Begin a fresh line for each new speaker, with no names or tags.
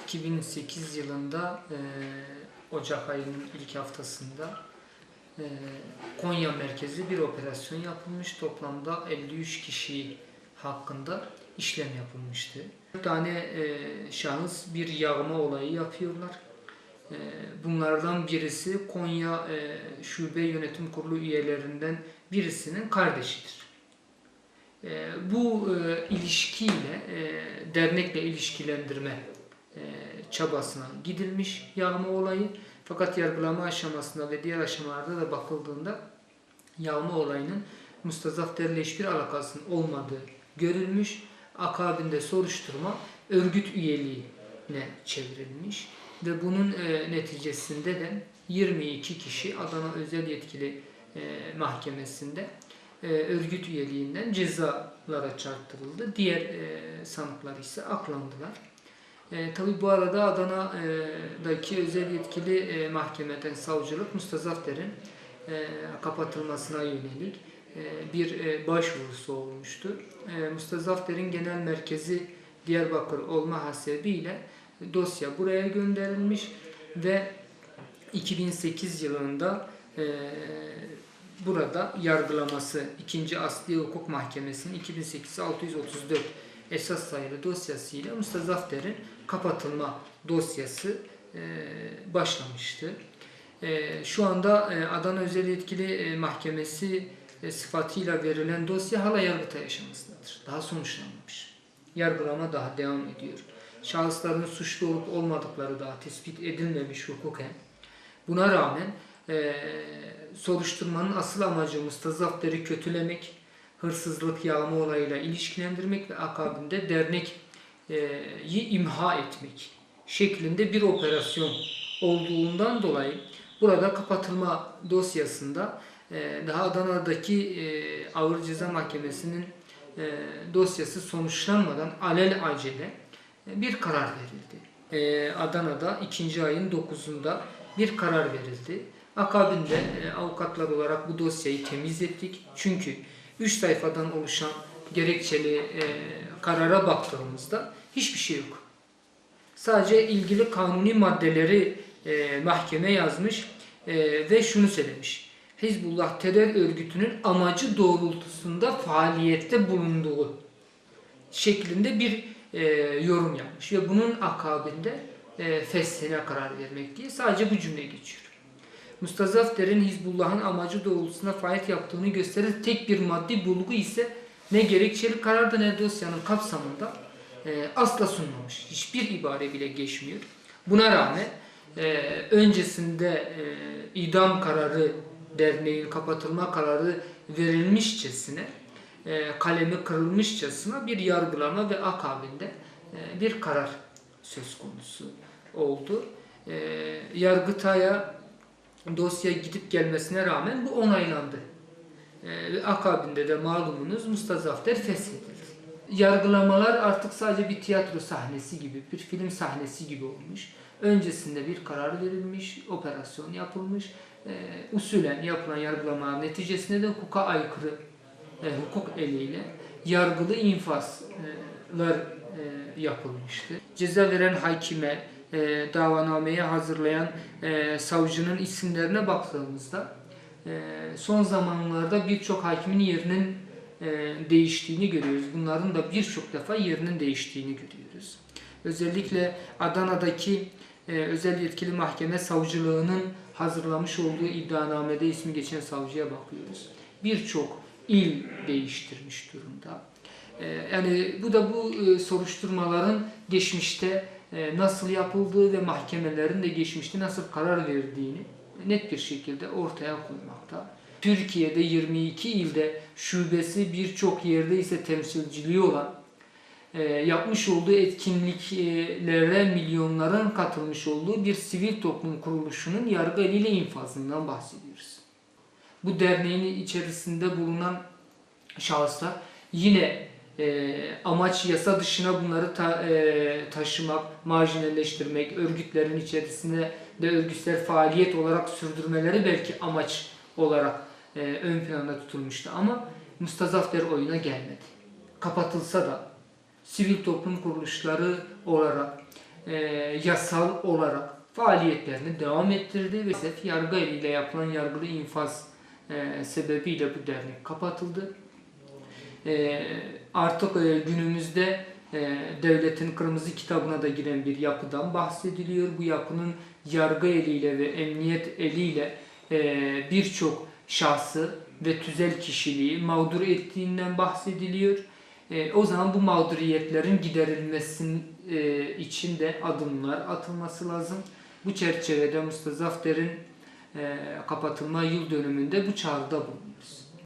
2008 yılında Ocak ayının ilk haftasında Konya merkezi bir operasyon yapılmış. Toplamda 53 kişi hakkında işlem yapılmıştı. 4 tane şahıs bir yağma olayı yapıyorlar. Bunlardan birisi Konya Şube Yönetim Kurulu üyelerinden birisinin kardeşidir. Bu ilişkiyle, dernekle ilişkilendirme çabasına gidilmiş yağma olayı. Fakat yargılama aşamasında ve diğer aşamalarda da bakıldığında yağma olayının Mustazafder'le hiçbir alakasının olmadığı görülmüş. Akabinde soruşturma örgüt üyeliğine çevrilmiş ve bunun neticesinde de 22 kişi Adana Özel Yetkili Mahkemesi'nde örgüt üyeliğinden cezalara çarptırıldı. Diğer sanıklar ise aklandılar. Tabi bu arada Adana'daki özel yetkili mahkemeden savcılık Mustazafder'in kapatılmasına yönelik bir başvurusu olmuştu. Mustazafder'in genel merkezi Diyarbakır olma hasebiyle dosya buraya gönderilmiş ve 2008 yılında burada yargılaması 2. Asliye Hukuk Mahkemesi'nin 2008-634 esas sayılı dosyasıyla Mustazafder'in kapatılma dosyası başlamıştı. Şu anda Adana Özel Yetkili Mahkemesi sıfatıyla verilen dosya hala Yargıtay aşamasındadır. Daha sonuçlanmamış. Yargılama daha devam ediyor. Şahısların suçlu olup olmadıkları daha tespit edilmemiş hukuken. Buna rağmen soruşturmanın asıl amacı Mustazafder'i kötülemek, hırsızlık, yağma olayıyla ilişkilendirmek ve akabinde derneği imha etmek şeklinde bir operasyon olduğundan dolayı burada kapatılma dosyasında daha Adana'daki Ağır Ceza Mahkemesi'nin dosyası sonuçlanmadan alelacele bir karar verildi. Adana'da 2. ayın 9'unda bir karar verildi. Akabinde avukatlar olarak bu dosyayı temizlettik. Çünkü 3 sayfadan oluşan gerekçeli karara baktığımızda hiçbir şey yok. Sadece ilgili kanuni maddeleri mahkeme yazmış ve şunu söylemiş. Hizbullah terör örgütünün amacı doğrultusunda faaliyette bulunduğu şeklinde bir yorum yapmış. Ve bunun akabinde feshine karar vermek diye sadece bu cümle geçiyor. Mustazafder'in Hizbullah'ın amacı doğrultusunda faaliyet yaptığını gösteren tek bir maddi bulgu ise ne gerekçeli kararda ne dosyanın kapsamında asla sunmamış. Hiçbir ibare bile geçmiyor. Buna rağmen öncesinde idam kararı, derneğin kapatılma kararı verilmişçesine, kalemi kırılmışçasına bir yargılama ve akabinde bir karar söz konusu oldu. Yargıtay'a dosya gidip gelmesine rağmen bu onaylandı. Akabinde de malumunuz Mustazafder feshedildi. Yargılamalar artık sadece bir tiyatro sahnesi gibi, bir film sahnesi gibi olmuş. Öncesinde bir karar verilmiş, operasyon yapılmış. Usulen yapılan yargılamalar neticesinde de hukuka aykırı, hukuk eliyle yargılı infazlar yapılmıştı. Ceza veren hakime, davanameyi hazırlayan savcının isimlerine baktığımızda son zamanlarda birçok hakimin yerinin değiştiğini görüyoruz. Bunların da birçok defa yerinin değiştiğini görüyoruz. Özellikle Adana'daki özel yetkili mahkeme savcılığının hazırlamış olduğu iddianamede ismi geçen savcıya bakıyoruz. Birçok il değiştirmiş durumda. Yani bu da bu soruşturmaların geçmişte nasıl yapıldığı ve mahkemelerin de geçmişte nasıl karar verdiğini net bir şekilde ortaya koymakta. Türkiye'de 22 ilde şubesi, birçok yerde ise temsilciliği olan, yapmış olduğu etkinliklere milyonların katılmış olduğu bir sivil toplum kuruluşunun yargı eliyle infazından bahsediyoruz. Bu derneğin içerisinde bulunan şahıslar yine amaç yasa dışına bunları taşımak, marjinalleştirmek, örgütlerin içerisinde de örgütsel faaliyet olarak sürdürmeleri belki amaç olarak ön planda tutulmuştu ama Mustazafder oyuna gelmedi. Kapatılsa da sivil toplum kuruluşları olarak yasal olarak faaliyetlerini devam ettirdi ve maalesef yargı eliyle yapılan yargılı infaz sebebiyle bu dernek kapatıldı. Artık günümüzde devletin kırmızı kitabına da giren bir yapıdan bahsediliyor. Bu yapının yargı eliyle ve emniyet eliyle birçok şahsı ve tüzel kişiliği mağdur ettiğinden bahsediliyor. O zaman bu mağduriyetlerin giderilmesi için de adımlar atılması lazım. Bu çerçevede Mustazafder'in kapatılma yıl dönümünde bu çağrıda bulunuyoruz.